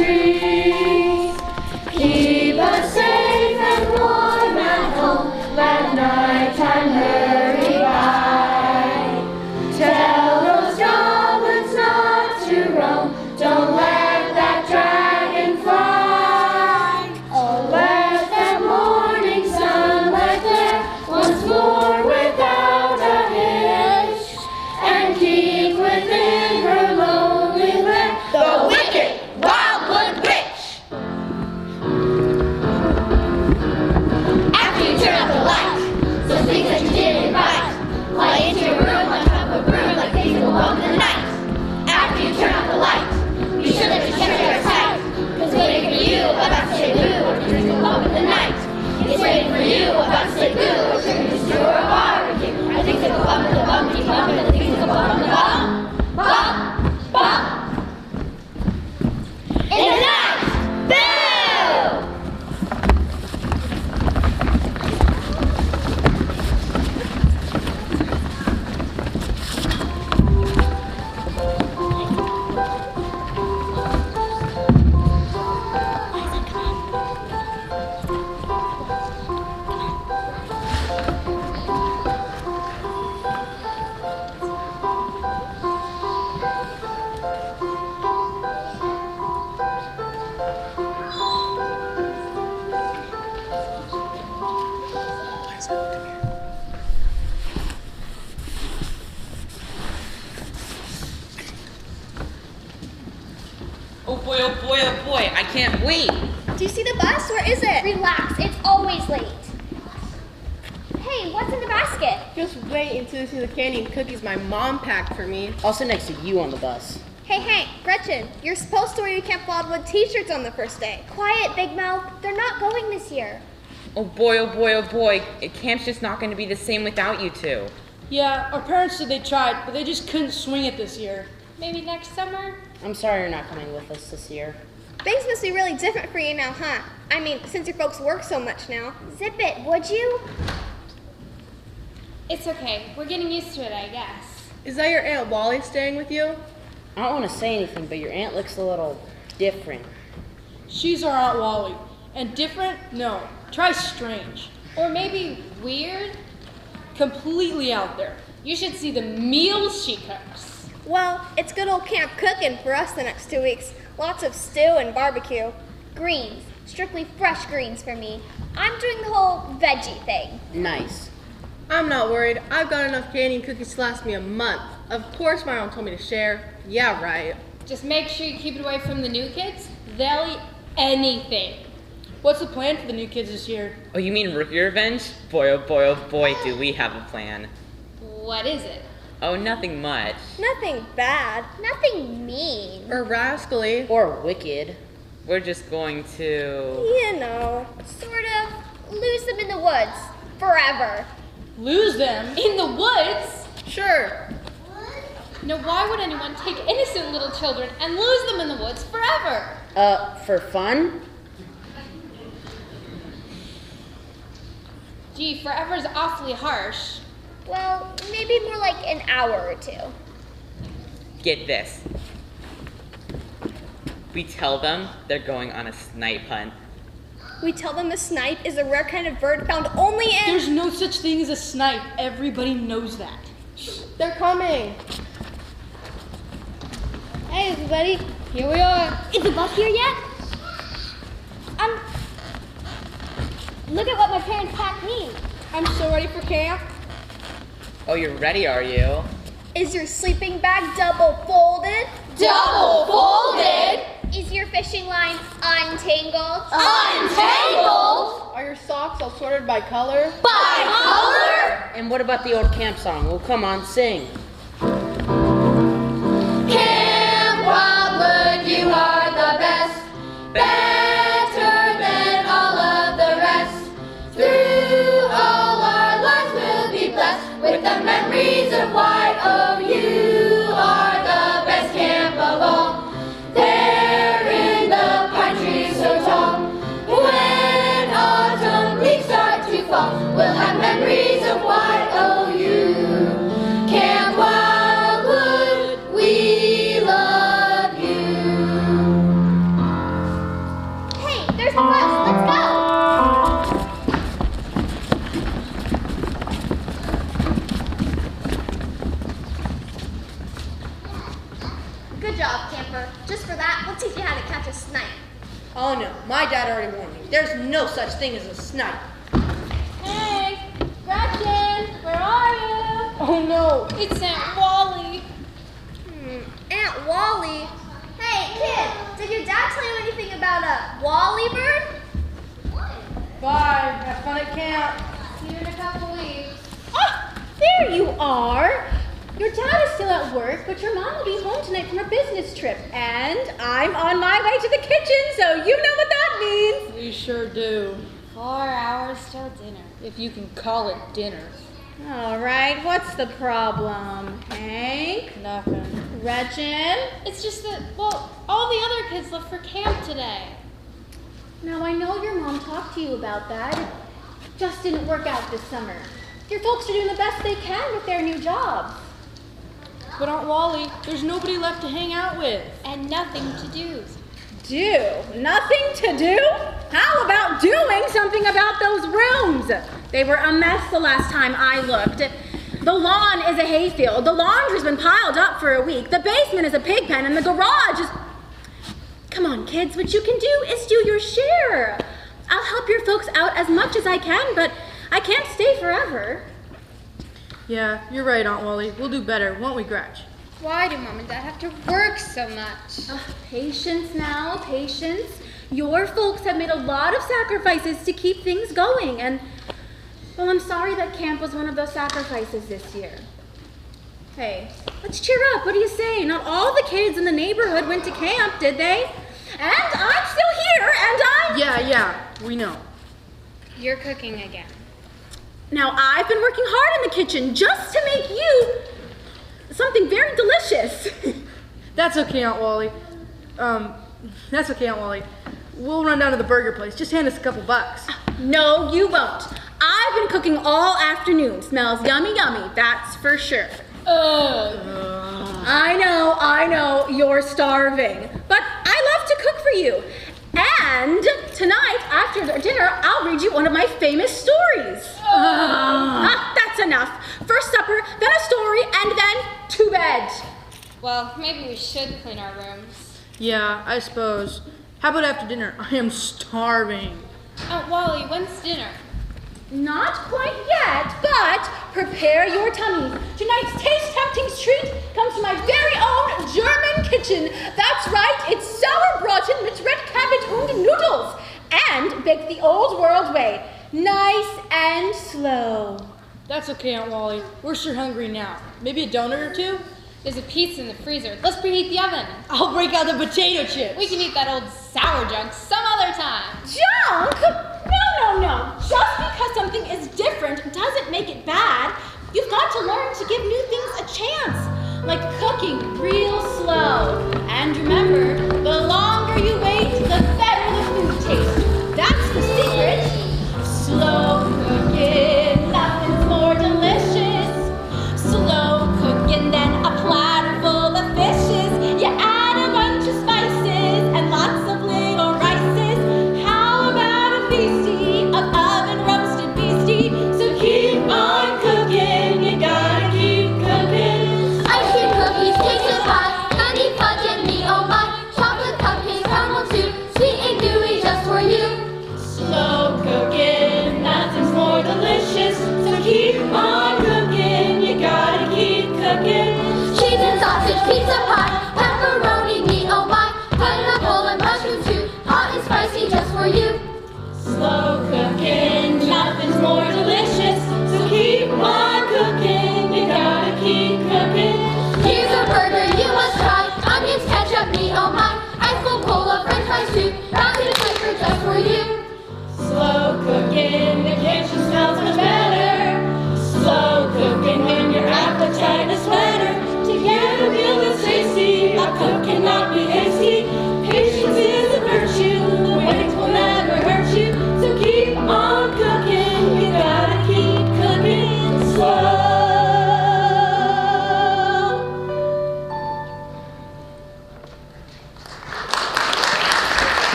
trees. Keep us safe and warm at home. Let nighttime hurry by. Tell those goblins not to roam. Don't let that dragon fly. Oh, let that morning sunlight glare once more without a hitch, and keep within her lonely lair the wicked Wildwood Witch. After you turn out the light, so things that you didn't invite fly into your room on top of a broom like things that will bump in the night. After you turn out the light, be sure that you kept your tight, cause waiting for you about to say boo or things will bump in the night. It's waiting for you about to say boo or things to your barbecue. I think that will bump in the bumpy bump and the things that will bump in the bump, bump, bump. In the night, boo! Oh boy, oh boy, oh boy, I can't wait. Do you see the bus? Where is it? Relax, it's always late. Hey, what's in the basket? Just wait until you see the candy and cookies my mom packed for me. I'll sit next to you on the bus. Hey, Hank, Gretchen, you're supposed to wear your Camp Wildwood t-shirts on the first day. Quiet, Big Mouth. They're not going this year. Oh boy, oh boy, oh boy. Camp's just not going to be the same without you two. Yeah, our parents said they tried, but they just couldn't swing it this year. Maybe next summer? I'm sorry you're not coming with us this year. Things must be really different for you now, huh? I mean, since your folks work so much now. Zip it, would you? It's okay. We're getting used to it, I guess. Is that your Aunt Wally staying with you? I don't want to say anything, but your aunt looks a little different. She's our Aunt Wally. And different? No. Try strange. Or maybe weird? Completely out there. You should see the meals she cooks. Well, it's good old camp cooking for us the next 2 weeks. Lots of stew and barbecue. Greens. Strictly fresh greens for me. I'm doing the whole veggie thing. Nice. I'm not worried. I've got enough candy and cookies to last me a month. Of course my mom told me to share. Yeah, right. Just make sure you keep it away from the new kids. They'll eat anything. What's the plan for the new kids this year? Oh, you mean rookie revenge? Boy, oh boy, do we have a plan. What is it? Oh, nothing much. Nothing bad. Nothing mean. Or rascally. Or wicked. We're just going to... You know. Sort of lose them in the woods. Forever. Lose them? In the woods? Sure. Now, why would anyone take innocent little children and lose them in the woods forever? For fun? Gee, forever's awfully harsh. Well, maybe more like an hour or two. Get this. We tell them they're going on a snipe hunt. We tell them a snipe is a rare kind of bird found only in... There's no such thing as a snipe. Everybody knows that. They're coming. Hey, everybody. Here we are. Is the bus here yet? Look at what my parents packed me. I'm so ready for camp. Oh, you're ready, are you? Is your sleeping bag double folded? Double folded? Is your fishing line untangled? Untangled? Are your socks all sorted by color? By color? And what about the old camp song? Well, come on, sing. Camp Wildwood, you are the best, better than all of the rest. Through all our lives we'll be blessed with the memories of YO. You are the best camp of all. There in the pine trees so tall, when autumn leaves start to fall, we'll have memories of YOU. Camp Wildwood, we love you. Good job, camper. Just for that, we'll teach you how to catch a snipe. Oh no, my dad already warned me. There's no such thing as a snipe. Hey, Gretchen, where are you? Oh no. It's Aunt Wally. Aunt Wally. Hey, kid, did your dad tell you anything about a Wallybird? Bye. Have fun at camp. See you in a couple weeks. Ah, there you are. Your dad is still at work, but your mom will be home tonight from her business trip. And I'm on my way to the kitchen, so you know what that means. We sure do. 4 hours till dinner. If you can call it dinner. All right, what's the problem? Hank? Nothing. Gretchen? It's just that, well, all the other kids left for camp today. Now, I know your mom talked to you about that. It just didn't work out this summer. Your folks are doing the best they can with their new jobs. But Aunt Wally, there's nobody left to hang out with. And nothing to do. Do? Nothing to do? How about doing something about those rooms? They were a mess the last time I looked. The lawn is a hayfield. The laundry's been piled up for a week. The basement is a pig pen, and the garage is... Come on, kids, what you can do is do your share. I'll help your folks out as much as I can, but I can't stay forever. Yeah, you're right, Aunt Wally. We'll do better, won't we, Gretch? Why do Mom and Dad have to work so much? Patience now, patience. Your folks have made a lot of sacrifices to keep things going, and, well, I'm sorry that camp was one of those sacrifices this year. Hey, let's cheer up. What do you say? Not all the kids in the neighborhood went to camp, did they? And I'm still here, and I'm... Yeah, we know. You're cooking again. Now, I've been working hard in the kitchen just to make you something very delicious. That's okay, Aunt Wally. We'll run down to the burger place. Just hand us a couple bucks. No, you won't. I've been cooking all afternoon. Smells yummy, yummy, that's for sure. I know, you're starving. But I love to cook for you. And tonight, after dinner, I'll read you one of my famous stories. That's enough. First supper, then a story, and then to bed. Well, maybe we should clean our rooms. Yeah, I suppose. How about after dinner? I am starving. Aunt Wally, when's dinner? Not quite yet, but prepare your tummies. Tonight's taste-tempting treat comes from my very own German kitchen. That's right, it's sauerbraten with red cabbage und noodles. And baked the old world way, nice and slow. That's okay, Aunt Wally. We're sure hungry now. Maybe a donut or two? There's a pizza in the freezer. Let's preheat the oven. I'll break out the potato chips. We can eat that old sour junk some other time. Junk? No. Just because something is different doesn't make it bad. You've got to learn to give new things a chance, like cooking real slow. And remember, the longer you wait, the better the food tastes. That's the secret. Slow cooking, nothing's more delicious. Slow cooking, then a platter full of fishes. You add a bunch of spices and lots of little rices. How about a feasty of oven roasted beastie? So keep on cooking, you gotta keep cooking. Ice cream cookies, cakes and pies, honey fudge and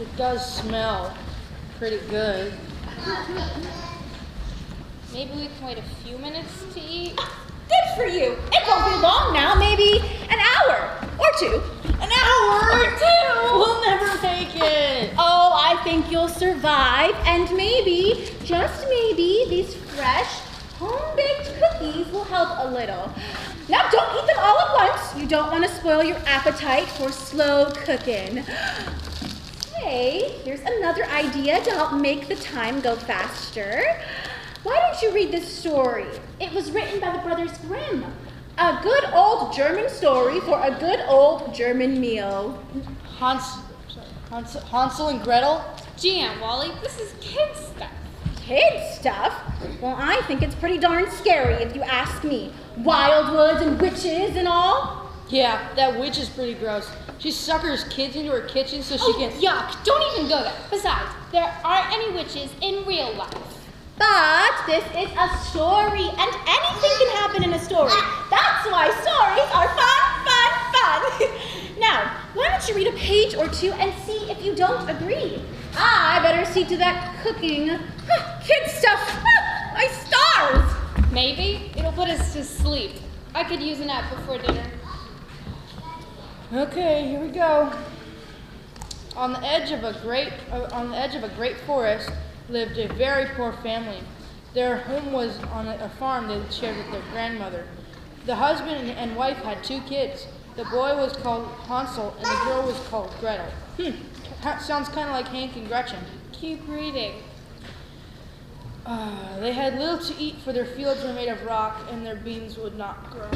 It does smell pretty good. Maybe we can wait a few minutes to eat. Good for you. It won't be long now, maybe an hour or two. An hour or two? We'll never make it. Oh, I think you'll survive, and maybe, just maybe, these fresh, home-baked cookies will help a little. Now, don't eat them all at once. You don't want to spoil your appetite for slow cooking. Hey, here's another idea to help make the time go faster. Why don't you read this story? It was written by the Brothers Grimm. A good old German story for a good old German meal. Hansel and Gretel? Gee, Aunt Wally, this is kid stuff. Kid stuff? Well, I think it's pretty darn scary if you ask me. Wildwoods and witches and all. Yeah, that witch is pretty gross. She suckers kids into her kitchen so she can... Yuck, don't even go there. Besides, there aren't any witches in real life. But this is a story, and anything can happen in a story. That's why stories are fun. Now, why don't you read a page or two and see if you don't agree? I better see to that cooking. Kid stuff, my stars. Maybe it'll put us to sleep. I could use a nap before dinner. Okay, here we go. On the edge of a great forest lived a very poor family. Their home was on a farm they shared with their grandmother. The husband and wife had 2 kids. The boy was called Hansel and the girl was called Gretel. Sounds kind of like Hank and Gretchen. Keep reading. They had little to eat, for their fields were made of rock and their beans would not grow.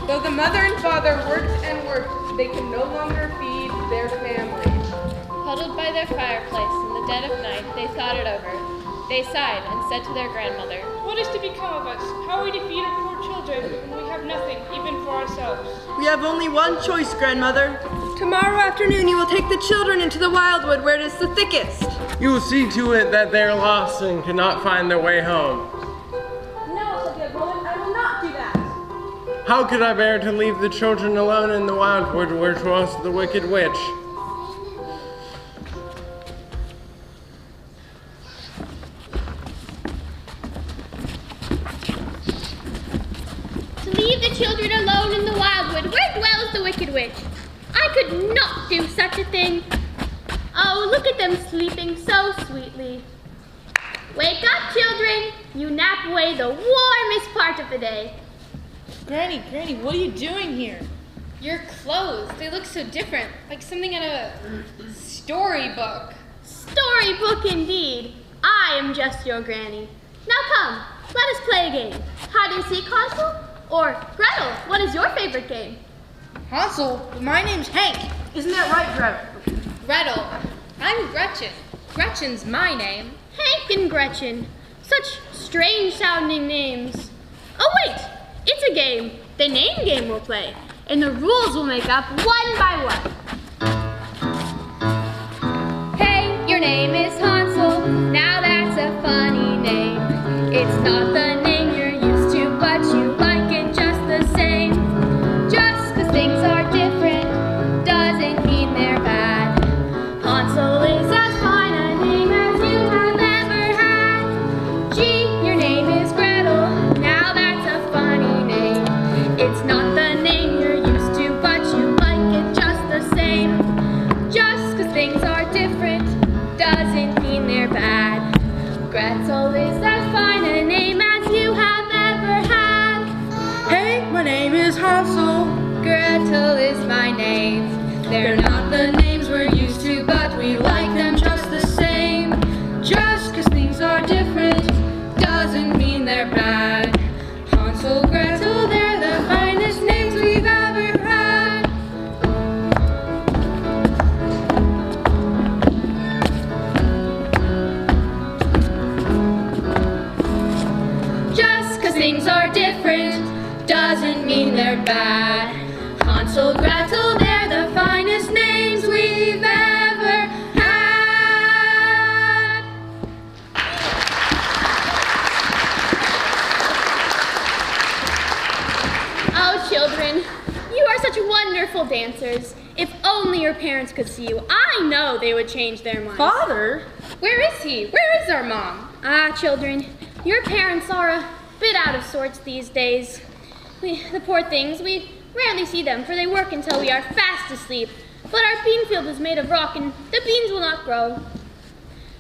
Though the mother and father worked and worked, they could no longer feed their family. Huddled by their fireplace in the dead of night, they thought it over. They sighed and said to their grandmother, What is to become of us? How are we to feed our poor children when we have nothing, even for ourselves? We have only one choice, Grandmother. Tomorrow afternoon you will take the children into the wildwood where it is the thickest. You will see to it that they are lost and cannot find their way home. No, said the woman, I will not do that. How could I bear to leave the children alone in the wildwood where dwells the wicked witch? To leave the children alone in the wildwood, where dwells the wicked witch? I could not do such a thing. Oh, look at them sleeping so sweetly. Wake up, children. You nap away the warmest part of the day. Granny, what are you doing here? Your clothes, they look so different, like something in a storybook. Storybook indeed. I am just your granny. Now come, let us play a game. Hide and seek, Hansel? Or Gretel, what is your favorite game? Hansel, my name's Hank. Isn't that right, Gretel? Gretel, I'm Gretchen. Gretchen's my name. Hank and Gretchen. Such strange sounding names. Oh wait, it's a game. The name game we'll play. And the rules we'll make up one by one. Hey, your name is Hansel. Now that's a funny name. It's not the name you're used to, but you like it just the same. Just 'cause things are different doesn't mean they're bad. Hansel is as fine a name as you have ever had. Gee, your name is Gretel. Now that's a funny name. It's not the name you're used to, but you like it just the same. only your parents could see you, I know they would change their minds. Father? Where is he? Where is our mom? Ah, children, your parents are a bit out of sorts these days. The poor things, we rarely see them, for they work until we are fast asleep. But our bean field is made of rock, and the beans will not grow.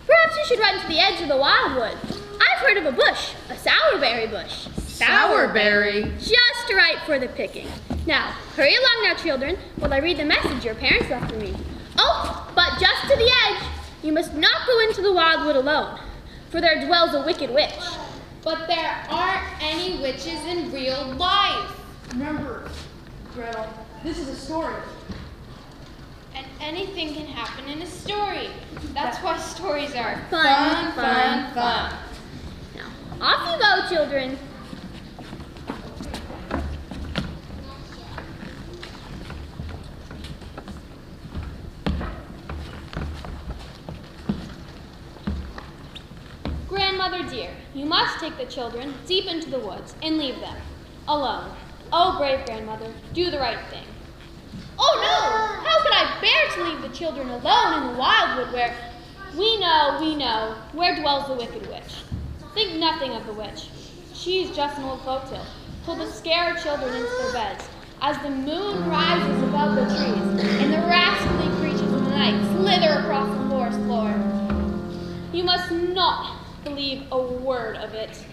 Perhaps you should run to the edge of the wildwood. I've heard of a bush, a sourberry bush. Sourberry? Just right for the picking. Now, hurry along now, children, while I read the message your parents left for me. Oh, but just to the edge. You must not go into the wildwood alone, for there dwells a wicked witch. But there aren't any witches in real life. Remember, Gretel, this is a story. And anything can happen in a story. That's why stories are Fun. fun. Now, off you go, children. Grandmother dear, you must take the children deep into the woods and leave them alone. Oh, brave grandmother, do the right thing. Oh no! How could I bear to leave the children alone in the wildwood where we know, where dwells the wicked witch? Think nothing of the witch. She's just an old folktale, told to scare children into their beds as the moon rises above the trees and the rascally creatures of the night slither across the forest floor. You must not believe a word of it.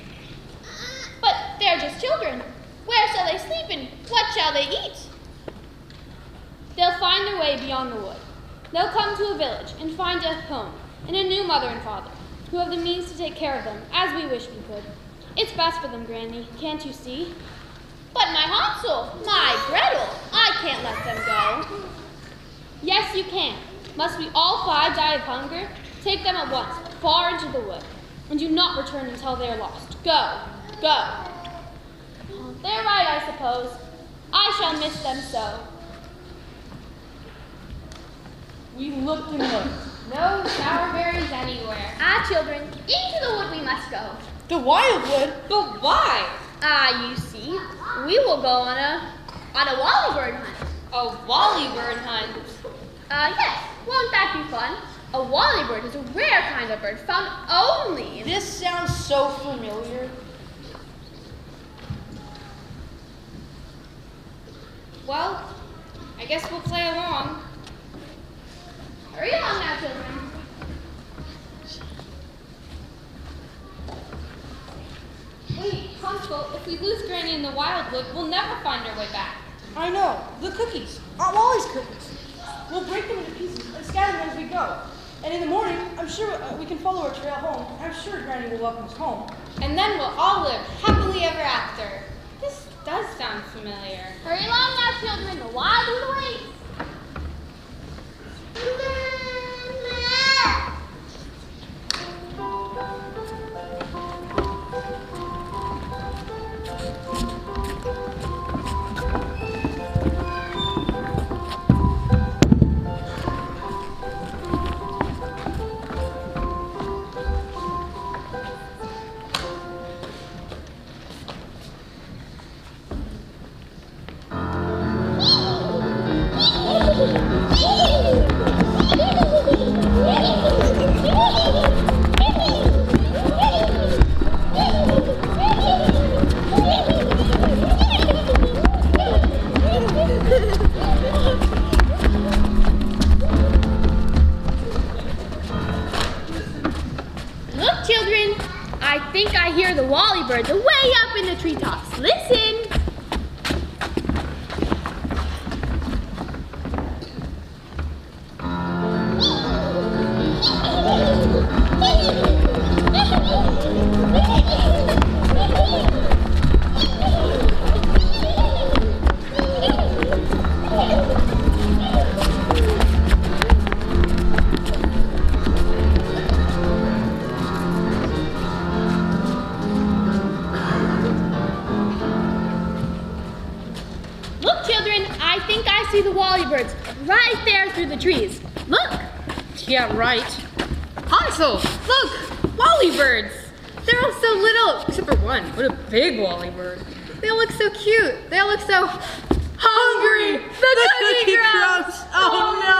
But they're just children. Where shall they sleep and what shall they eat? They'll find their way beyond the wood. They'll come to a village and find a home and a new mother and father who have the means to take care of them as we wish we could. It's best for them, Granny, can't you see? But my Hansel, my Gretel, I can't let them go. Yes, you can. Must we all 5 die of hunger? Take them at once, far into the wood, and do not return until they are lost. Go. They're right, I suppose. I shall miss them so. We looked and looked. No sourberries anywhere. Ah, children, into the wood we must go. The wildwood? But why? Ah, you see, we will go on a Wallybird hunt. A Wallybird hunt. Yes, won't that be fun? A Wallybird is a rare kind of bird found only in... This sounds so familiar. Well, I guess we'll play along. Hurry along now, children. Wait, Hansel, if we lose Granny in the wildwood, we'll never find our way back. I know. The cookies. Aunt Wally's cookies. We'll break them into pieces and scatter them as we go. And in the morning, I'm sure we can follow our trail home. I'm sure Granny will welcome us home. And then we'll all live happily ever after. This does sound familiar. Hurry along now, children. The wildwood waits. Look, children, I think I hear the Wallybirds way up in the treetops. Listen. Look, children, I think I see the Wallybirds right there through the trees. Look. Yeah, right. Hansel, look! Wallybirds! They're all so little, except for one. What a big Wallybird. They all look so cute. They all look so Hungry! The cookie crumbs! Oh no!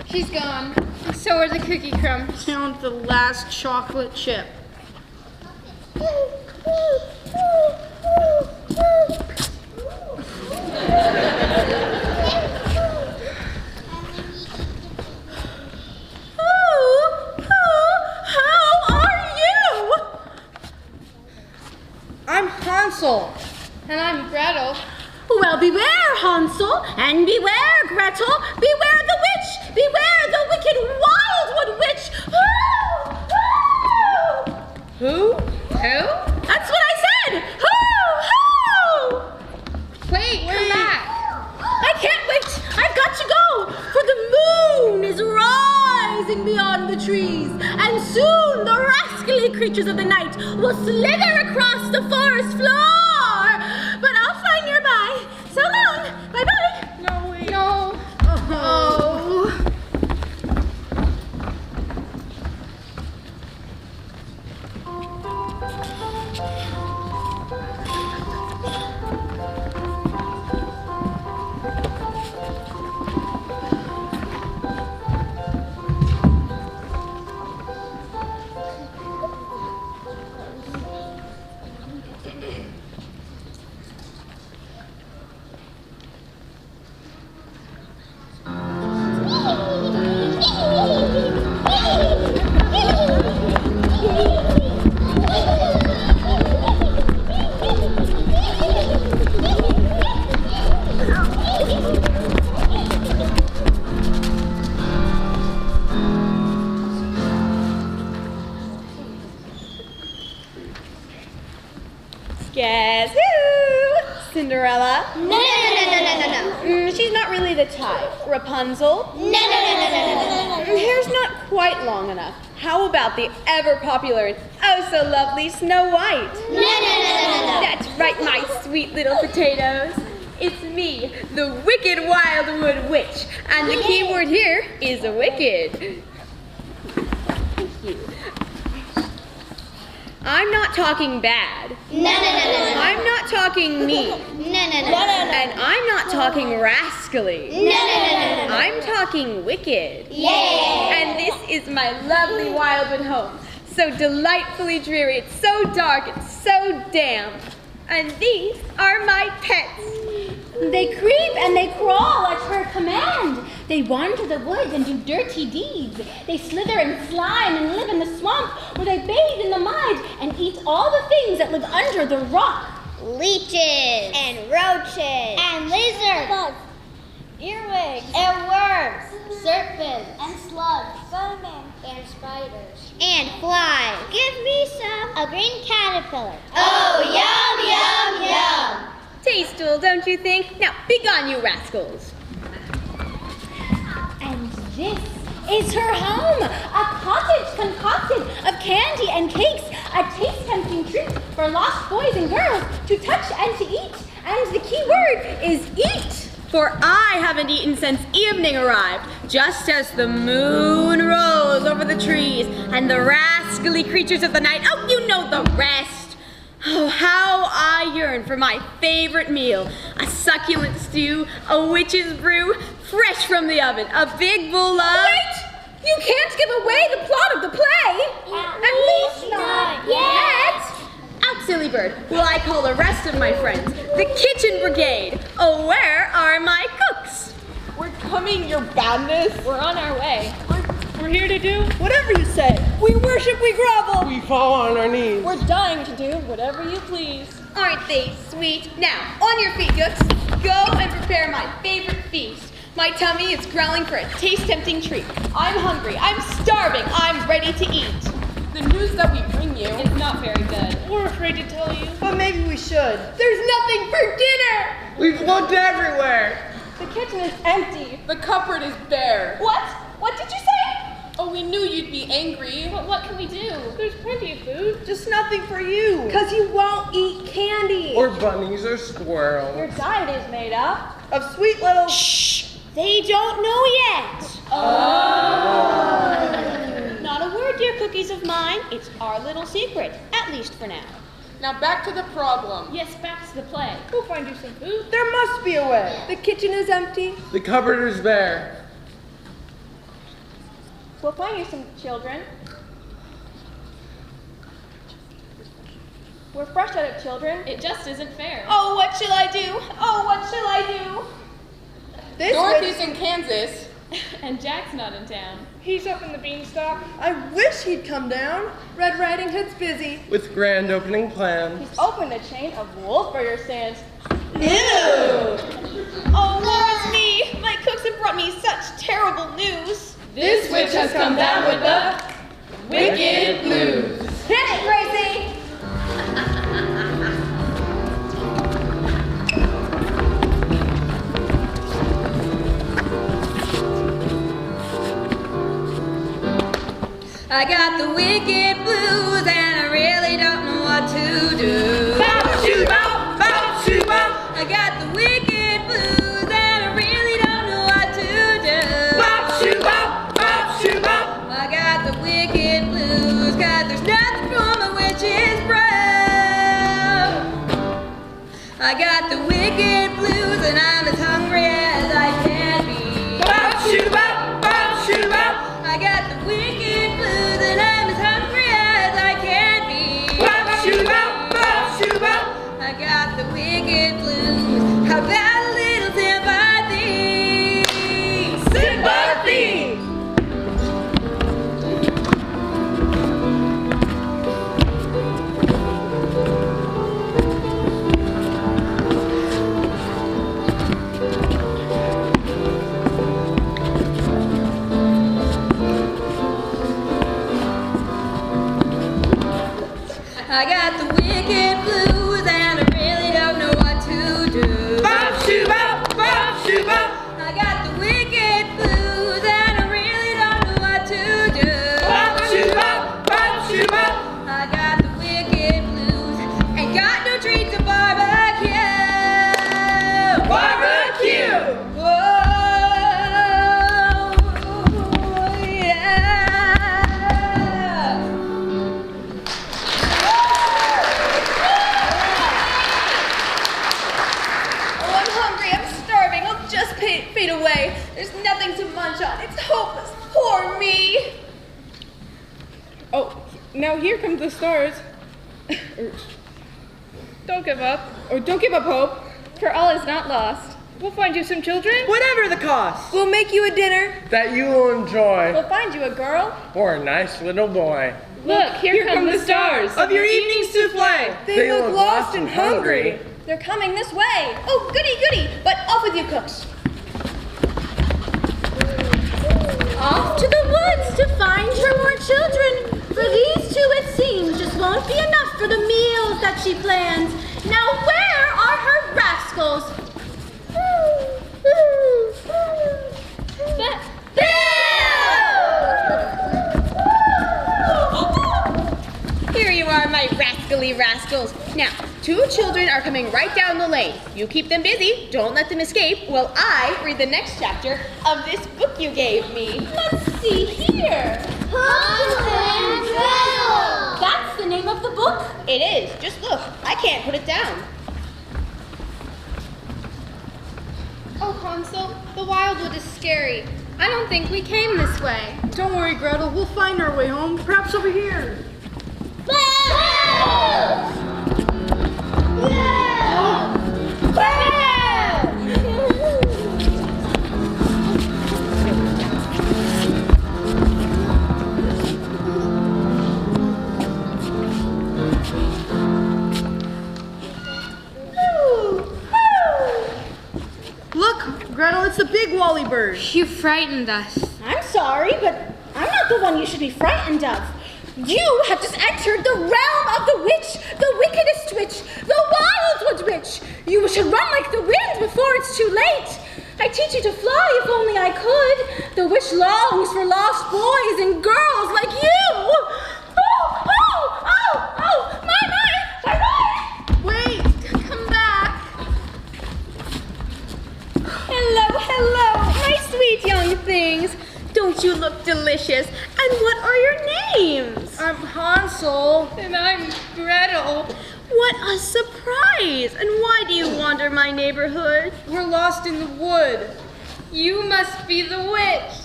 She's gone. So are the cookie crumbs. Down to the last chocolate chip. I'm Hansel. And I'm Gretel. Well, beware, Hansel, and beware, Gretel. Beware the witch. Beware the wicked Wildwood Witch. Who? That's what I said. Wait, come back. I can't wait. I've got to go, for the moon is rising beyond the trees, and soon the rascally creatures of the night will slither across the forest floor. But I'll fly nearby. So long. Bye-bye. No, wait. No. Oh. Guess who? Cinderella? No. She's not really the type. Rapunzel? No. Hair's not quite long enough. How about the ever-popular and oh-so-lovely Snow White? No. That's right, my sweet little potatoes. It's me, the wicked Wildwood Witch. And the key word here is wicked. Thank you. I'm not talking bad. No. I'm not talking mean. No. And I'm not talking rascally. No. I'm talking wicked. Yeah. And this is my lovely Wildwood home. So delightfully dreary, it's so dark, it's so damp. And these are my pets. They creep and they crawl at her command. They wander the woods and do dirty deeds. They slither and slime and live in the swamp where they bathe in the mud and eat all the things that live under the rock. Leeches. And roaches. And lizards. Bugs. Earwigs. And worms. Serpents. And slugs. Vermin. And spiders. And flies. Give me some. A green caterpillar. Oh, yum, yum, yum. Tasteful, don't you think? Now, begone, you rascals. And this is her home, a cottage concocted of candy and cakes, a taste-tempting treat for lost boys and girls to touch and to eat. And the key word is eat. For I haven't eaten since evening arrived, just as the moon rose over the trees and the rascally creatures of the night, oh, you know the rest. Oh, how I yearn for my favorite meal, a succulent stew, a witch's brew, fresh from the oven, a big bowl of... Wait! You can't give away the plot of the play! At least not yet! Out, silly bird, will I call the rest of my friends, the kitchen brigade. Oh, where are my cooks? We're coming, your badness. We're on our way. We're here to do whatever you say. We worship, we grovel. We fall on our knees. We're dying to do whatever you please. Aren't they sweet? Now, on your feet, cooks. Go and prepare my favorite feast. My tummy is growling for a taste-tempting treat. I'm hungry, I'm starving, I'm ready to eat. The news that we bring you It's not very good. we're afraid to tell you. But maybe we should. There's nothing for dinner! We've looked everywhere. The kitchen is empty. The cupboard is bare. What? What did you say? Oh, we knew you'd be angry. But what can we do? There's plenty of food. Just nothing for you. Because you won't eat candy. Or bunnies or squirrels. Your diet is made up. Of sweet little... Shh! They don't know yet. Not a word, dear cookies of mine. It's our little secret, at least for now. Now back to the problem. Yes, back to the play. We'll find you some food. There must be a way. The kitchen is empty. The cupboard is bare. We'll find you some children. We're fresh at it, children. It just isn't fair. Oh, what shall I do? Oh, what shall I do? This Dorothy's in Kansas. And Jack's not in town. He's up in the beanstalk. I wish he'd come down. Red Riding Hood's busy. With grand opening plans. He's opened a chain of Wolfburger stands. Ew! Oh, woe is me! My cooks have brought me such terrible news. This witch has come down with the wicked blues. Hit it, Gracie! I got the wicked blues and I really don't know what to do. Bop-shoo-bop, bop-shoo-bop. I got the wicked blues and I really don't know what to do. Bop-shoo-bop, bop-shoo-bop. I got the wicked blues 'cause there's nothing from a witch's brew. I got the wicked blues and I'm as hungry as I can be. Bop-shoo-bop, bop-shoo-bop. I got the wicked blues and I'm as hungry as I can be. Bop-shoo-bop, bop-shoo-bop. I got the wicked blues. How about a little sympathy? Sympathy! I got the wicked blues and I really don't know what to do. Bop-shoo-bop, bop-shoo-bop. I got the wicked blues and I really don't know what to do. Bop-shoo-bop, bop-shoo-bop. I got the wicked blues and got no treat to barbecue. Barbecue! Whoa, yeah. Oh, I'm hungry, I'm starving, I'll just fade away. There's nothing to munch on, it's hopeless, poor me. Oh, now here comes the stars. Don't give up. Or don't give up hope. for all is not lost. We'll find you some children. Whatever the cost. We'll make you a dinner. that you will enjoy, We'll find you a girl. or a nice little boy. Look, here come the stars. Of your evening souffle. They look lost and hungry. They're coming this way. Oh, goody, goody. But off with you, cooks. Off to the woods to find her more children. For these two, it seems, just won't be enough for the meals that she plans. Now, where are her rascals? Here you are, my rascally rascals. Now, 2 children are coming right down the lane. You keep them busy, don't let them escape, while I read the next chapter of this book you gave me. Let's see here. Hansel and Gretel. That's the name of the book. It is, just look, I can't put it down. Oh, Hansel, the Wildwood is scary. I don't think we came this way. Don't worry, Gretel. We'll find our way home. Perhaps over here. Look, Gretel, it's the big Wallybird. You frightened us. I'm sorry, but I'm not the one you should be frightened of. You have just entered the realm of the witch, the wickedest witch, the Wildwood Witch. You should run like the wind before it's too late. I teach you to fly if only I could. The witch longs for lost boys and girls like you. Oh, my. Wait, come back. Hello, my sweet young things. Don't you look delicious? And what are your names? I'm Hansel. And I'm Gretel. What a surprise! And why do you wander my neighborhood? We're lost in the wood. You must be the witch.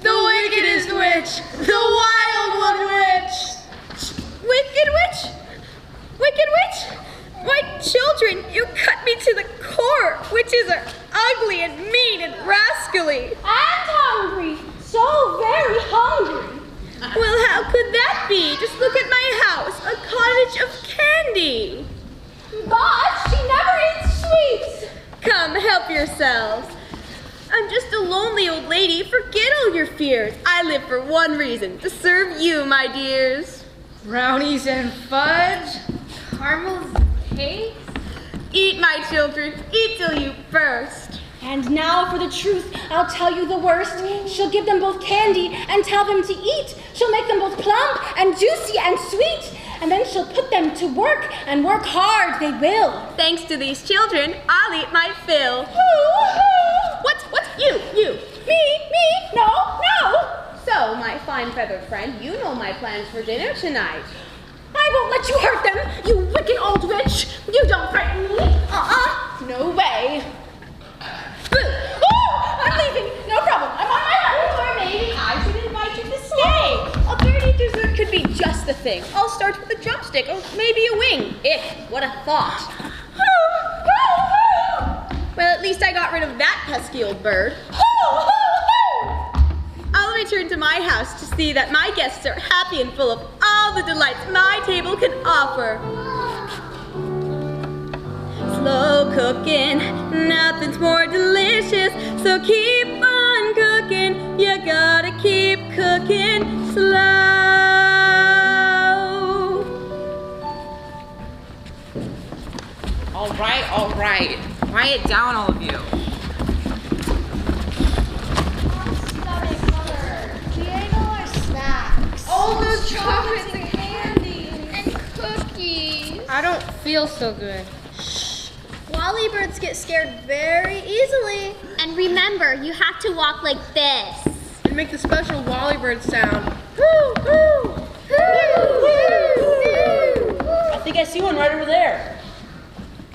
The wickedest witch. The Wildwood Witch. Wicked witch? Wicked witch? My children, you cut me to the core. Witches are ugly and mean and rascally. And hungry. So very hungry. Well, how could that be? Just look at my house, a cottage of candy. But she never eats sweets. Come, help yourselves. I'm just a lonely old lady. Forget all your fears. I live for one reason, to serve you, my dears. Brownies and fudge. Caramels, cakes. Eat, my children. Eat till you burst. And now for the truth, I'll tell you the worst. She'll give them both candy and tell them to eat. She'll make them both plump and juicy and sweet. And then she'll put them to work, and work hard they will. Thanks to these children, I'll eat my fill. What's you? Me, no. So, my fine feathered friend, you know my plans for dinner tonight. I won't let you hurt them, you wicked old witch. You don't threaten me. No way. I'm leaving. No problem. I'm on my own. Or maybe I should invite you to stay. A birdie dessert could be just the thing. I'll start with a drumstick or maybe a wing. What a thought. Well, at least I got rid of that pesky old bird. I'll return to my house to see that my guests are happy and full of all the delights my table can offer. Slow cooking, nothing's more delicious, so keep on cooking, you gotta keep cooking slow. All right. Quiet down, all of you. We ate all our snacks. All those chocolates and candies. And cookies. I don't feel so good. Wallybirds get scared very easily. And remember, you have to walk like this. And make the special Wallybird sound. I think I see one right over there.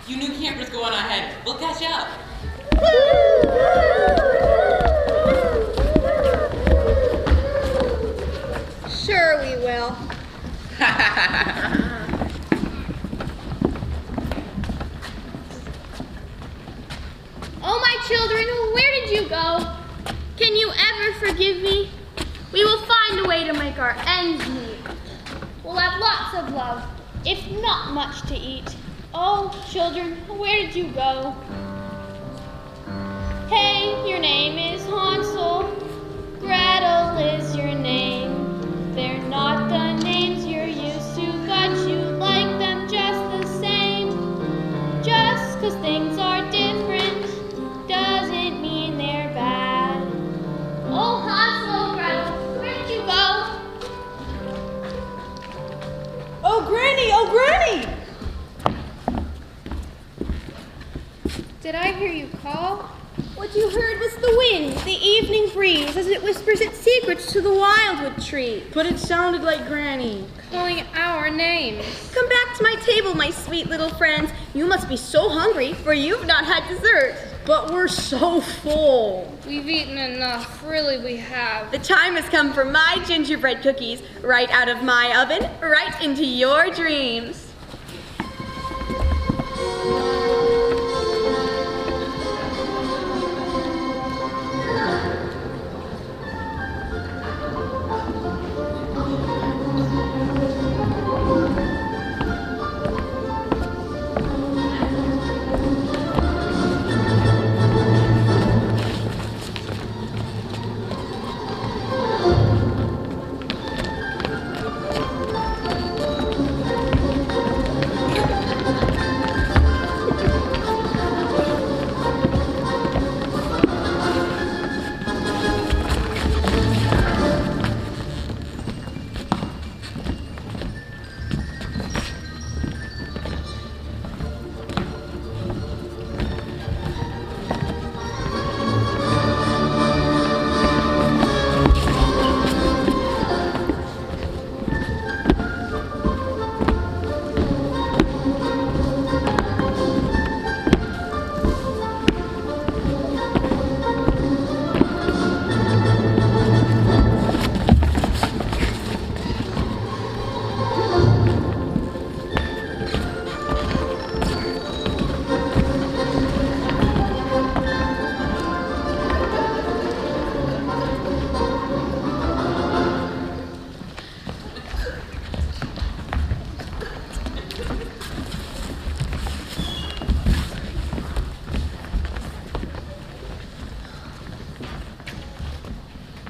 You new campers go on ahead. We'll catch up. Sure we will. Can you ever forgive me? We will find a way to make our ends meet. We'll have lots of love, if not much to eat. Oh, children, where did you go? Hey, your name is Hansel. Gretel is your name. They're not the names you're used to, but you like them just the same. Just 'cause things are different doesn't mean they're bad. Oh, Hansel, Gretel, where did you go? Oh, Granny! Oh, Granny! Did I hear you call? What you heard was the wind, the evening breeze, as it whispers its secrets to the wildwood tree. But it sounded like Granny. Calling our names. Come back to my table, my sweet little friends. You must be so hungry, for you've not had dessert. But we're so full. We've eaten enough, really we have. The time has come for my gingerbread cookies, right out of my oven, right into your dreams.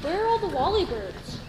Where are all the Wallybirds?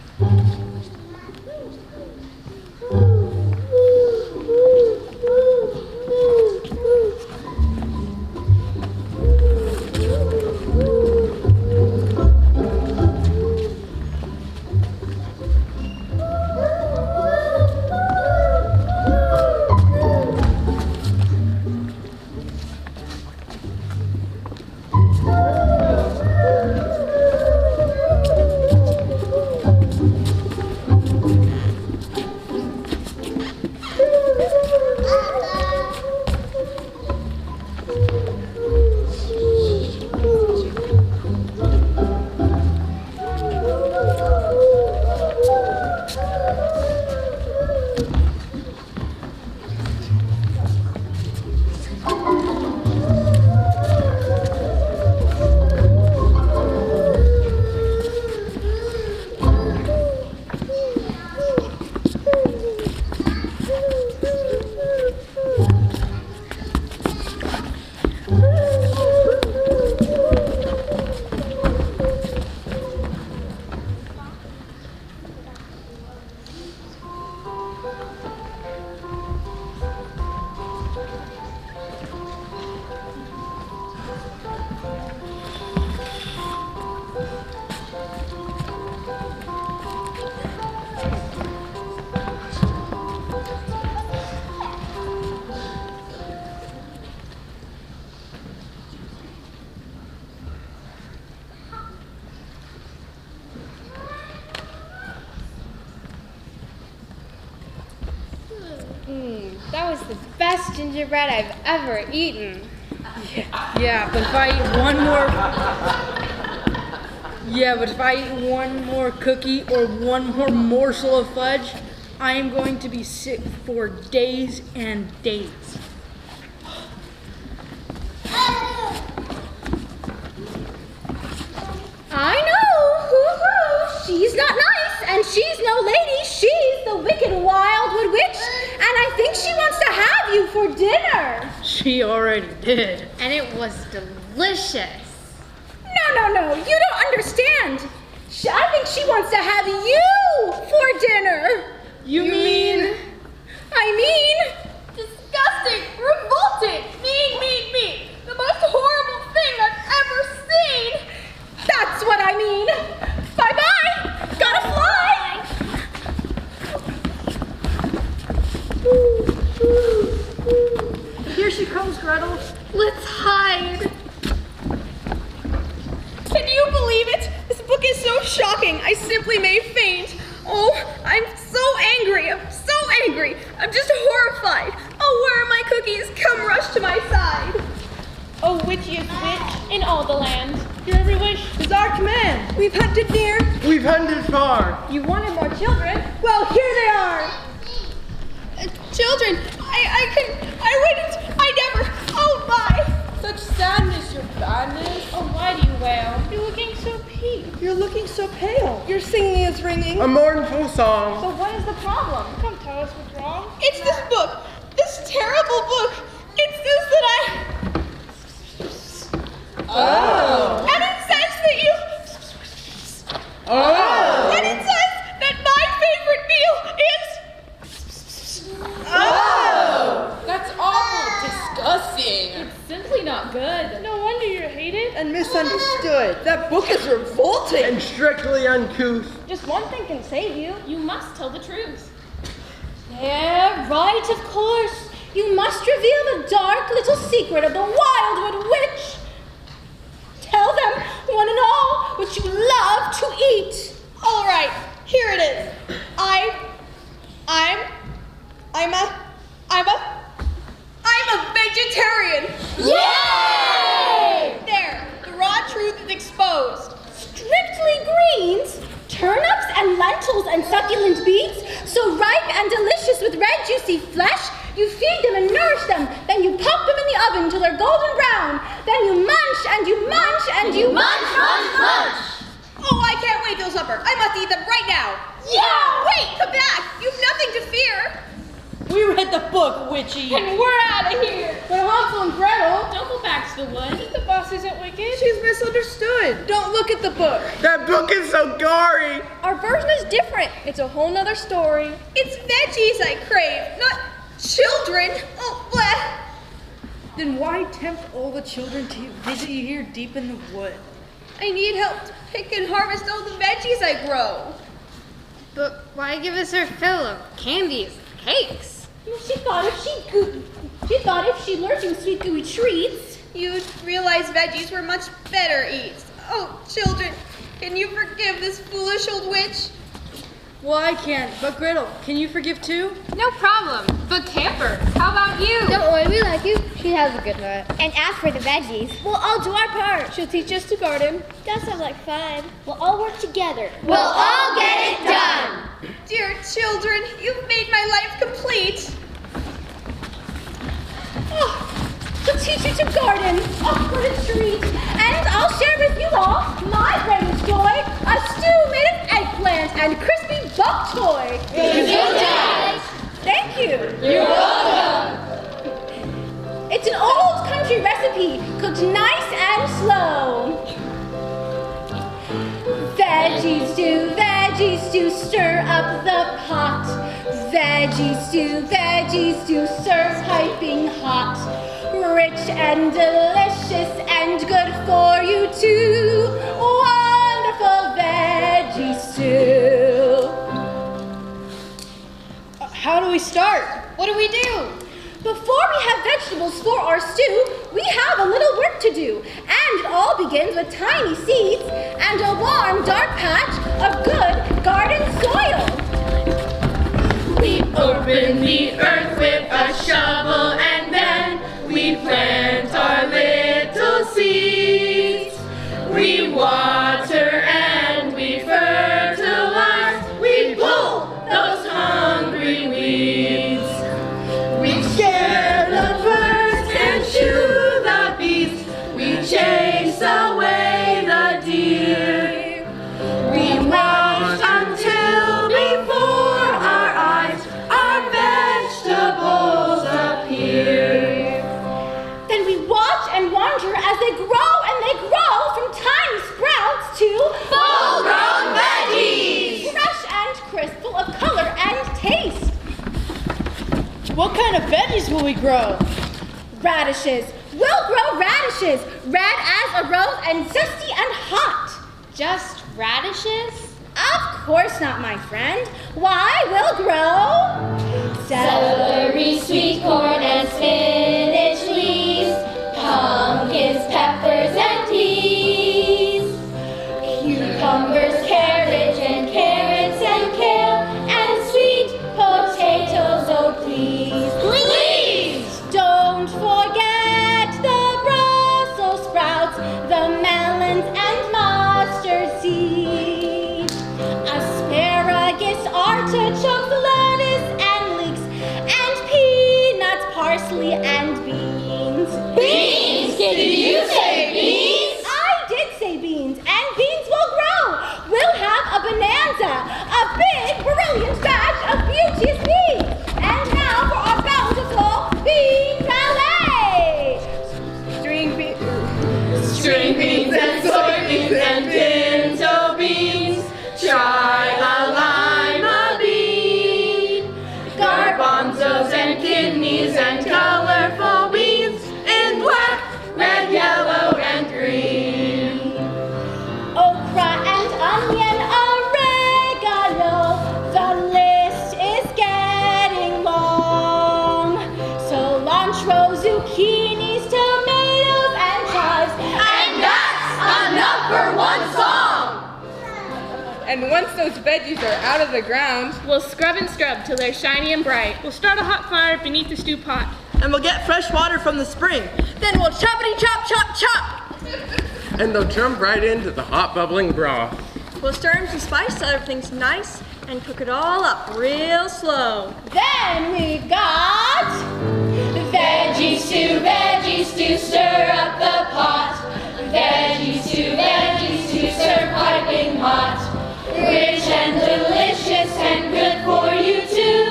That was the best gingerbread I've ever eaten. Yeah, but if I eat one more cookie or one more morsel of fudge, I am going to be sick for days and days. I know she's no lady, she's the wicked Wildwood Witch, and I think she wants to have you for dinner. She already did. And it was delicious. No, you don't understand. I think she wants to have you for dinner. You mean? I mean, Disgusting, revolting, mean. The most horrible thing I've ever seen. that's what I mean. Bye-bye. Gotta fly. Here she comes, Gretel. Let's hide. Can you believe it? This book is so shocking. I simply may faint. Oh, I'm so angry. I'm just horrified. Oh, where are my cookies? Come rush to my side. Oh, witchiest witch In all the land. your every wish. Is our command. We've hunted near. We've hunted far. You wanted more children? Well, here they are. Children, I wouldn't, I never. Oh, my. Such sadness, your badness. Oh, why do you wail? You're looking so peeved. You're looking so pale. Your singing is ringing. A mournful song. So what is the problem? Come tell us what's wrong. It's this book. This terrible book. It says that I... Oh. And it says that you... Oh. And it says that my favorite meal is... Oh. That's awful. Disgusting. It's simply not good. No wonder you're hated. And misunderstood. That book is revolting. And strictly uncouth. Just one thing can save you. You must tell the truth. Yeah, right, of course. You must reveal the dark little secret of the Wildwood Witch. Tell them, one and all, what you love to eat. All right, here it is. I'm a vegetarian. Yay! There, the raw truth is exposed. Strictly greens, turnips and lentils and succulent beets, so ripe and delicious with red juicy flesh. You feed them and nourish them, then you pop them in the oven till they're golden brown. Then you munch and you munch and you munch. Oh, I can't wait till supper. I must eat them right now. Yeah! Wait, come back. You've nothing to fear. We read the book, witchy. And we're out of here. But Hansel and Gretel. Don't go back to the woods. The boss isn't wicked. She's misunderstood. Don't look at the book. That book is so gory. Our version is different. It's a whole nother story. It's veggies I crave, not children. Oh, bleh. Then why tempt all the children to visit you here deep in the wood? I need help to pick and harvest all the veggies I grow. But why give us our fill of candies, cakes? She thought if she lured you sweet gooey treats, You'd realize veggies were much better eats. Oh, children, can you forgive this foolish old witch? Well, I can't. But Gretel, can you forgive too? No problem. But Camper, how about you? Don't worry, we like you. She has a good heart. And as for the veggies, we'll all do our part. She'll teach us to garden. that sounds like fun. We'll all work together. We'll all get it done. Dear children, you've made my life complete. We'll teach you to garden. Oh, what a treat. And I'll share with you all my greatest joy, a stew made of eggplant and crispy buck toy. Thank you. You're welcome. It's an old country recipe, cooked nice and slow. Veggie stew, stir up the pot. Veggie stew, serve piping hot. Rich and delicious and good for you too. Wonderful veggie stew. How do we start? What do we do? Before we have vegetables for our stew, we have a little work to do. And it all begins with tiny seeds and a warm, dark patch of good garden soil. We open the earth with a shovel and then we plant our little seeds. We water and we fertilize. We pull those hungry weeds. We scare the birds and shoo the bees. We chase away the deer. We watch until color and taste. What kind of veggies will we grow? Radishes. We'll grow radishes, red as a rose and zesty and hot. Just radishes? Of course not, my friend. Why, we'll grow Celery, sweet corn, and spinach leaves, pumpkins, peppers, and peas, cucumbers, cabbage, and carrots, and kale, and sweet potatoes, oh please. Please! Don't forget the Brussels sprouts, the melons, and mustard seeds, asparagus, artichokes, lettuce, and leeks, and peanuts, parsley, and beans. Beans? Did you say beans? I did say beans, and beans will grow. We'll have a bonanza, a big, brilliant batch of beauteous beans. And now for our bountiful bean ballet. String beans. String beans and soybeans and pinto beans. Try a lima bean. Garbanzos and kidneys and colorful beans in black, red, yellow, and green. Okra and onion, oregano. The list is getting long. Cilantro, zucchinis, tomatoes, and chives. And that's enough for one song! And once those veggies are out of the ground, We'll scrub and scrub till they're shiny and bright. We'll start a hot fire beneath the stew pot. And we'll get fresh water from the spring. Then we'll choppity chop, chop, chop. And they'll jump right into the hot bubbling broth. We'll stir in some spice so everything's nice and cook it all up real slow. Then we've got Veggies to stir up the pot. Veggies to serve piping hot. Rich and delicious and good for you too.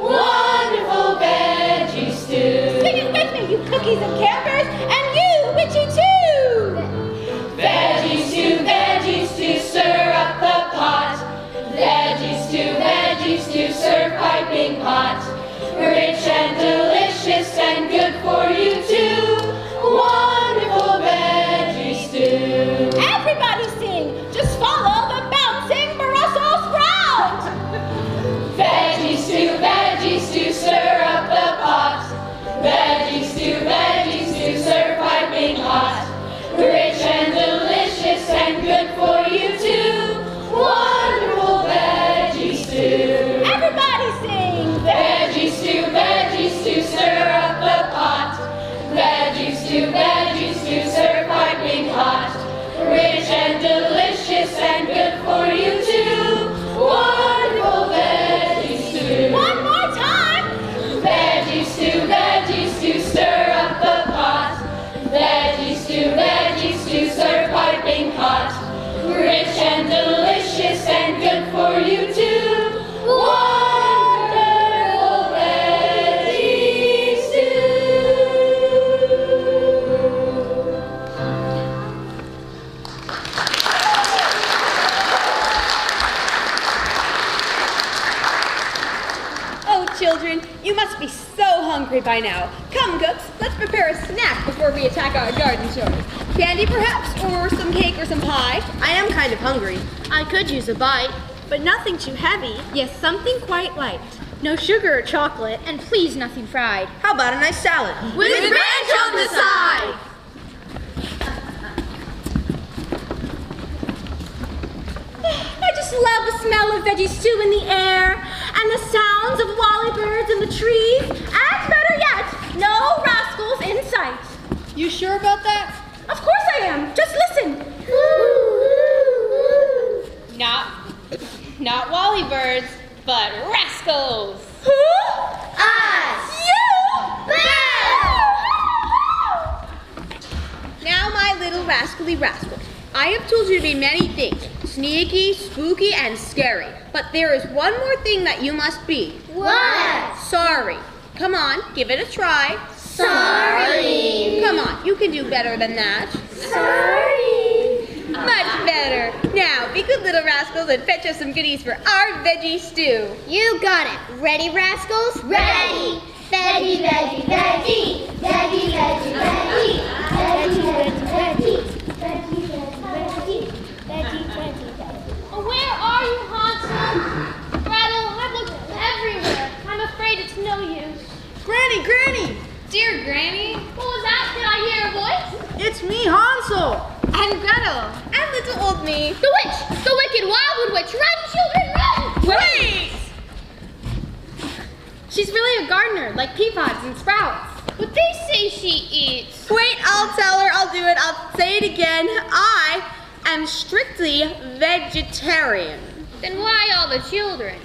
Wonderful veggie stew. Sing it with me, you cookies and campers, and you witchy too. Veggies to stir up the pot. Veggies to serve piping hot. Rich and delicious and good for you too. Wonderful veggie stew. Everybody sing, just follow the bouncing Brussels sprout. Veggies to stir up the pot. Veggies to serve piping hot. Rich and delicious and good for you too. Wonderful veggie stew. Everybody sing, Veggies to stir up the pot. Veggies to serve piping hot. Rich and delicious and good for you too. Wonderful veggie stew. one more time. Veggies to stir up the pot. Veggies to serve piping hot. Rich and delicious and good for you too. Wonderful veggie stew. Oh, children, you must be so hungry by now. Come, cooks, let's prepare a snack before we attack our garden chores. Candy, perhaps, or some cake or some pie? I am kind of hungry. I could use a bite. But nothing too heavy. Yes, something quite light. No sugar or chocolate, and please nothing fried. How about a nice salad? With ranch on the side. I just love the smell of veggie stew in the air, and the sounds of Wallybirds in the trees, and better yet, no rascals in sight. You sure about that? Of course I am. Just listen. Not Wallybirds, but Rascals. Who? Us. You. Now, my little rascally rascal, I have told you to be many things. Sneaky, spooky, and scary. But there is one more thing that you must be. What? Sorry. Come on, give it a try. Sorry. Come on, you can do better than that. Sorry. Much better. Now, be good little rascals and fetch us some goodies for our veggie stew. You got it. Ready, rascals? Ready. Veggie, veggie, veggie. Veggie, veggie, veggie. Veggie, veggie, veggie. Veggie, veggie, veggie. Veggie, veggie, veggie. Where are you, Hansel? Gretel, I've looked everywhere. I'm afraid it's no use. Granny, Granny! Dear Granny, what was that? Did I hear a voice? It's me, Hansel! And Gretel. And little old me. The witch! The wicked Wildwood Witch! Run, children, run! Wait! She's really a gardener, like pea pods and sprouts. But they say she eats. Wait, I'll tell her. I'll do it. I'll say it again. I am strictly vegetarian. Then why all the children?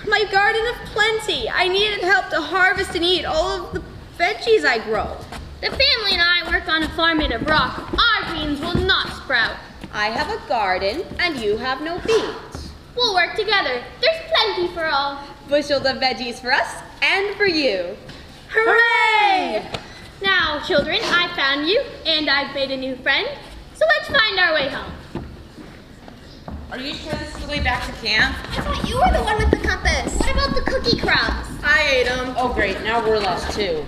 My garden of plenty. I needed help to harvest and eat all of the veggies I grow. The family and I work on a farm made of rock. Our beans will not sprout. I have a garden and you have no beans. We'll work together. There's plenty for all. Bushels of veggies for us and for you. Hooray! Now, children, I found you and I've made a new friend. So let's find our way home. Are you sure this is the way back to camp? I thought you were the one with the compass. What about the cookie crumbs? I ate them. Oh great, now we're lost too.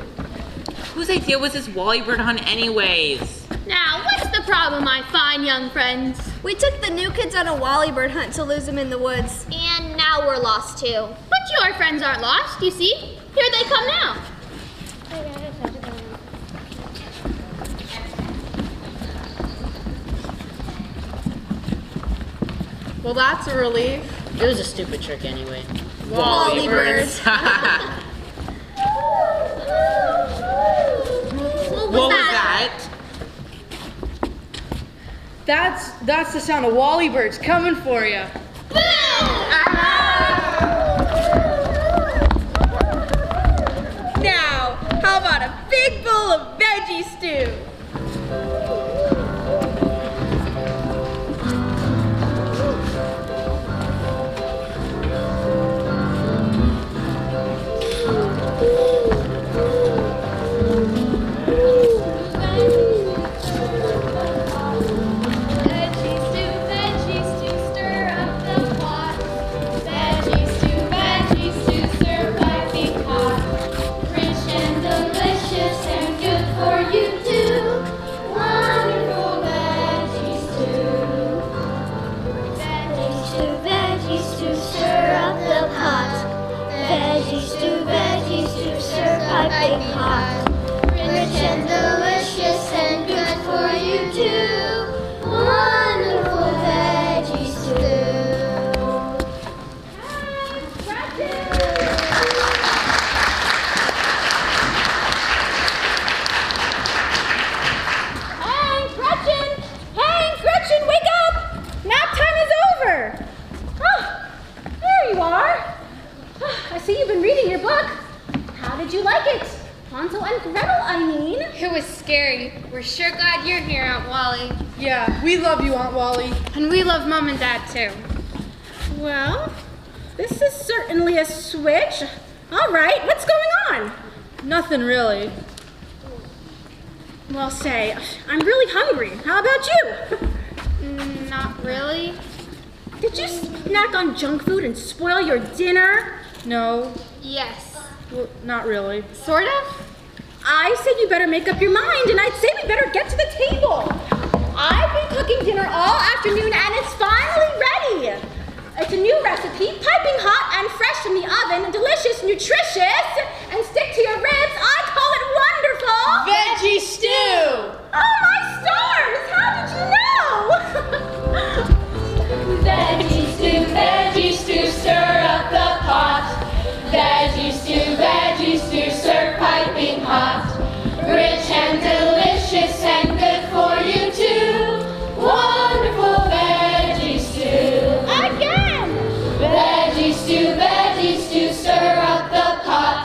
Whose idea was this Wallybird hunt anyways? Now, what's the problem, my fine young friends? We took the new kids on a Wallybird hunt to lose them in the woods. And now we're lost too. But your friends aren't lost, you see. Here they come now. Well, that's a relief. It was a stupid trick anyway. Wallybirds. What was that? That's the sound of Wallybirds coming for you. Now, how about a big bowl of veggie stew? Rich and delicious and good for you too. Wonderful veggie stew. Hank, Gretchen! Hank, Gretchen, wake up! Nap time is over. Oh, there you are. I see you've been reading your book. How did you like it? Hansel and Gretel, I mean. It was scary. We're sure glad you're here, Aunt Wally. Yeah, we love you, Aunt Wally. And we love Mom and Dad, too. Well, this is certainly a switch. All right, what's going on? Nothing really. Well, say, I'm really hungry. How about you? Not really. Did you snack on junk food and spoil your dinner? No, Yes. well, not really. Sort of? I said you better make up your mind, and I'd say we better get to the table. I've been cooking dinner all afternoon, and it's finally ready. It's a new recipe, piping hot and fresh from the oven, delicious, nutritious, and stick to your ribs. I call it wonderful. Veggie stew! Oh, my stars! How did you know? Veggie stew, stir up the pot. Veggie stew, serve piping hot. Rich and delicious and good for you too. Wonderful veggie stew. Again! Veggie stew, stir up the pot.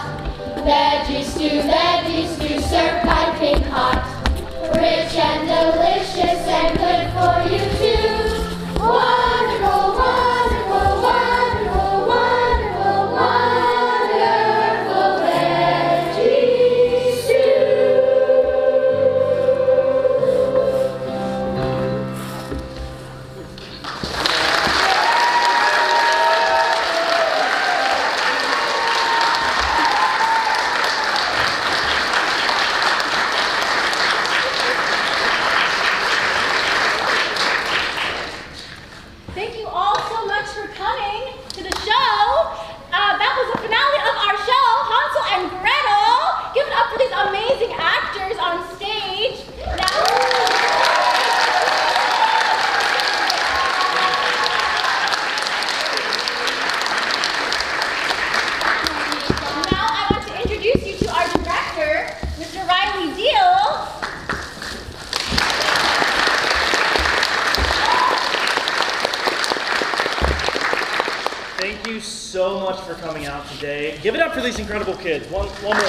so much for coming out today. Give it up for these incredible kids. One more time.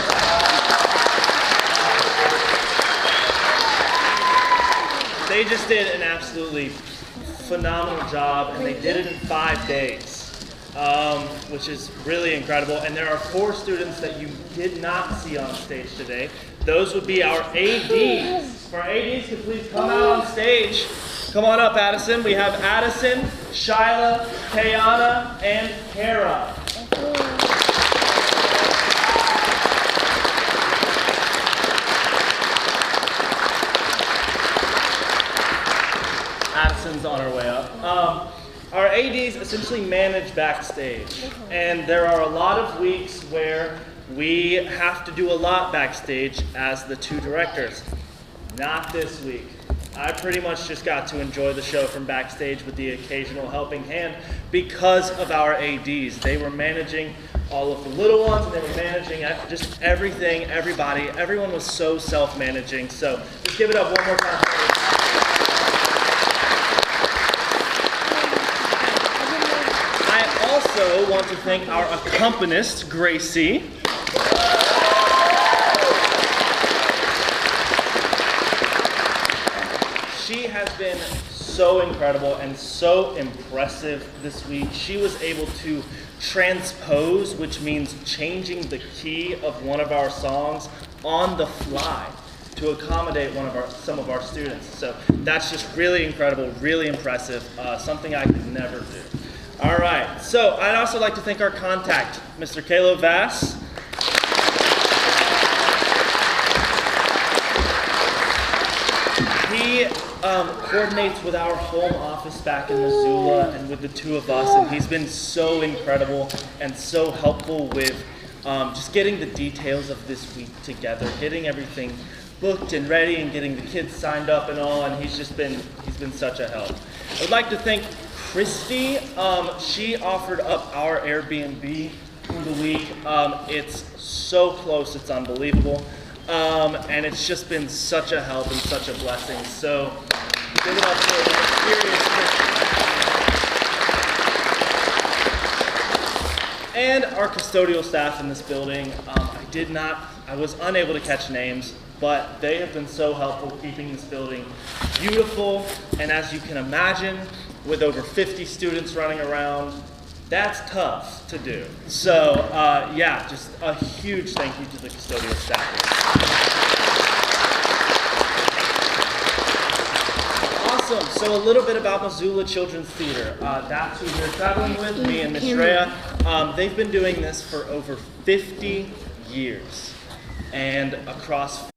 They just did an absolutely phenomenal job, and they did it in 5 days, which is really incredible. And there are 4 students that you did not see on stage today. Those would be our ADs. If our ADs could please come out on stage. Come on up, Addison. We have Addison, Shyla, Kayana, and Kara. Addison's on her way up. Our ADs essentially manage backstage, and there are a lot of weeks where we have to do a lot backstage as the 2 directors. Not this week. I pretty much just got to enjoy the show from backstage with the occasional helping hand because of our ADs. They were managing all of the little ones, and they were managing just everything, everybody. Everyone was so self-managing. So just give it up one more time. I also want to thank our accompanist, Gracie. She has been so incredible and so impressive this week. She was able to transpose, which means changing the key of one of our songs on the fly to accommodate some of our students. So that's just really incredible, really impressive, something I could never do. All right, so I'd also like to thank our contact, Mr. Kalo Vass. He coordinates with our home office back in Missoula and with the 2 of us, and he's been so incredible and so helpful with just getting the details of this week together, getting everything booked and ready and getting the kids signed up and all, and he's been such a help. I would like to thank Christy. She offered up our Airbnb for the week. It's so close, it's unbelievable. And it's just been such a help and such a blessing. So give it up for an experienced Christy. And our custodial staff in this building. I was unable to catch names, but they have been so helpful keeping this building beautiful. And as you can imagine, with over 50 students running around, that's tough to do. So yeah, just a huge thank you to the custodial staff. Awesome, so a little bit about Missoula Children's Theater. That's who they're traveling with, me and Miss Shreya. They've been doing this for over 50 years and across